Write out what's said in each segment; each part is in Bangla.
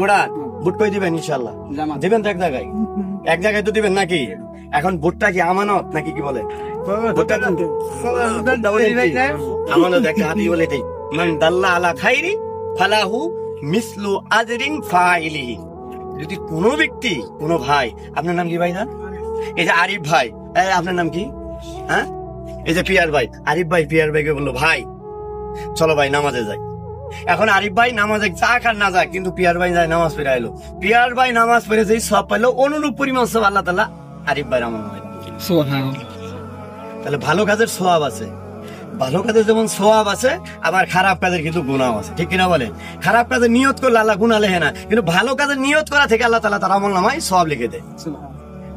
ঘোড়া ভোট কই দিবেন ইনশাআল্লাহ? দিবেন তো এক জায়গায় তো দিবেন নাকি? এখন ভোটটা কি আমানত নাকি কি বলে? আমানত একটা হাদিস বলে এটাই, মান দাল্লা আলা খাইরি ফালাহু মিসলু আজরিন ফাইলিহি। যদি কোনো ব্যক্তি, কোনো ভাই, আপনার নাম কি ভাই? না, এই যে আরিফ ভাই, আপনার নাম কি? হ্যাঁ, এই যে পিয়ার ভাই, আরিফ ভাই পিয়ার ভাইকে বললো ভাই চলো ভাই নামাজে যাই। এখন আরিফ ভাই নামাজে যাক আর না যাক, কিন্তু পিয়ার ভাই যায় নামাজ পড়ে আইলো। পিয়ার ভাই নামাজ পড়ে যেই সব পাইলো, অনুরূপ পরিমাণ সব আল্লাহ তাআলা আরিফ ভাই আমল নামায়। তাহলে ভালো কাজের সওয়াব আছে, ভালো কাজের যেমন সওয়াব আছে, আবার খারাপ কাজের কিন্তু গুনাহ আছে, ঠিক কিনা বলেন? খারাপ কাজের নিয়ত করলে আল্লাহ গুনাহ লেখে না, কিন্তু ভালো কাজের নিয়ত করা থেকে আল্লাহ তাআলা তার আমল নামায় সওয়াব লিখে দেয়।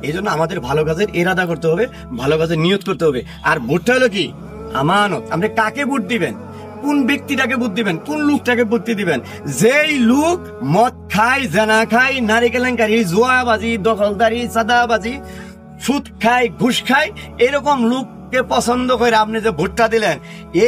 এই জন্য আমাদের ভালো কাজের ইরাদা করতে হবে, ভালো কাজের নিয়ত করতে হবে। আর ভোটটা হলো কি আমানত। আপনি কাকে ভোট দিবেন, কোন ব্যক্তিটাকে ভোট দিবেন, কোন লোকটাকে ভোট দিবেন? যেই লোক মদ খায়, জেনা খায়, নারী কেলেঙ্কারি, জুয়াবাজি, দখলদারি, সাদাবাজি, সুদ খায়, ঘুষ খায়, এরকম লোককে পছন্দ করে আপনি যে ভোটটা দিলেন,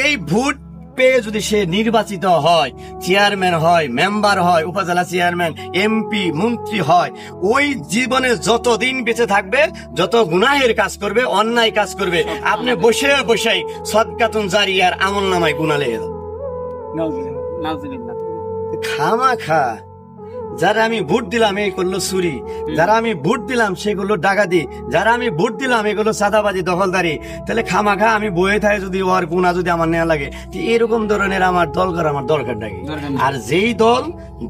এই ভোট পেয়ে যদি সে নির্বাচিত হয়, চেয়ারম্যান হয়, মেম্বার হয়, উপজেলা চেয়ারম্যান, এমপি, মন্ত্রী হয়, ওই জীবনে যতদিন বেঁচে থাকবে, যত গুনাহের কাজ করবে, অন্যায় কাজ করবে, আপনি বসে বসেই সদকাতুন জারিয়ার আমল নামায় গুনাহ লেগে যাবে। খামাখা যারা আমি ভোট দিলাম এই করলো চুরি, যারা আমি ভোট দিলাম সে করলো ডাকাতি, যারা আমি ভোট দিলাম এগুলো সাদাবাজি, দখলদারি, তাহলে খামাখা আমি বয়ে থাকে যদি ওর গুণা যদি আমার নেওয়া লাগে, এরকম ধরনের আমার দল করা আমার দরকার নাকি? আর যেই দল,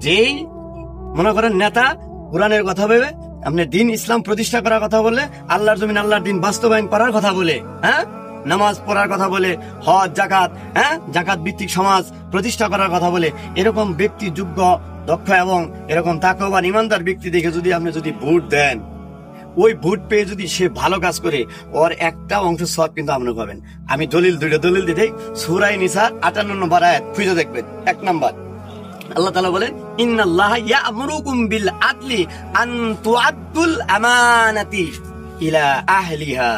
যেই মনে করেন নেতা কোরআনের কথা ভেবে আপনি দিন ইসলাম প্রতিষ্ঠা করার কথা বলে, আল্লাহর জমিন আল্লাহর দিন বাস্তবায়ন করার কথা বলে, হ্যাঁ, নামাজ পড়ার কথা বলে, হজ জাকাত, হ্যাঁ, জাকাত ভিত্তিক সমাজ প্রতিষ্ঠা করার কথা বলে, এরকম ব্যক্তি যোগ্য, দক্ষ এবং এরকম তাকওয়াবান ইমানদার ব্যক্তি দেখে যদি আপনি যদি ভোট দেন, ওই ভোট পেয়ে যদি সে ভালো কাজ করে, ওর একটা অংশ সওয়াব কিন্তু আপনি পাবেন। আমি দুইটা দলিল দিতেই, সূরা নিসা 58 নম্বর আয়াত খুঁজে দেখবেন। 1 নাম্বার আল্লাহ তাআলা বলেন, ইন্নাল্লাহা ইয়া'মুরুকুম বিল আদলি আন তুআদ্দুল আমানাতি ইলা আহলিহা।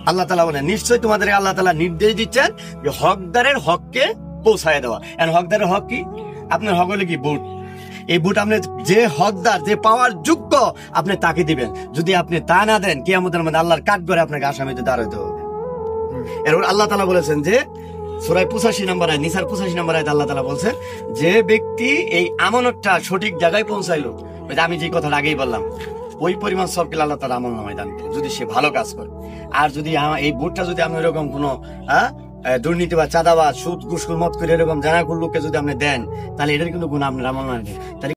আল্লাহ তাআলা বলেন, নিশ্চয় তোমাদেরকে আল্লাহ তাআলা নির্দেশ দিচ্ছেন যে হকদারের হককে পৌঁছায় দেওয়া। আর হকদারের হক কি? আপনার হক হলো কি? ভোট। এই ভোট আপনি যে হকদার, যে পাওয়ার যোগ্য, আপনি তাকে দিবেন। যদি আপনি তা না দেন, কিয়ামতের মধ্যে আল্লাহর কাঠ করে আপনাকে আসামিতে দাঁড়াতে হবে। এরপর আল্লাহ তাআলা বলেছেন যে সূরা 85 নম্বর আয়াত, নিসার 85 নম্বর আয়াত আল্লাহ তাআলা বলছেন, যে ব্যক্তি এই আমানতটা সঠিক জায়গায় পৌঁছাইলো, আমি যে কথাটা আগেই বললাম, ওই পরিমাণ সওয়াব আল্লাহ তাআলা আমল নামায় দান করে, যদি সে ভালো কাজ করে। আর যদি এই ভোটটা যদি আপনি এরকম কোনো দুর্নীতি বা চাঁদাবাজ, সুদ ঘুষ মত করে এরকম জানাকুল লোককে যদি আপনি দেন, তাহলে এটার কিন্তু গুনাহ আপনার আমল নামায়।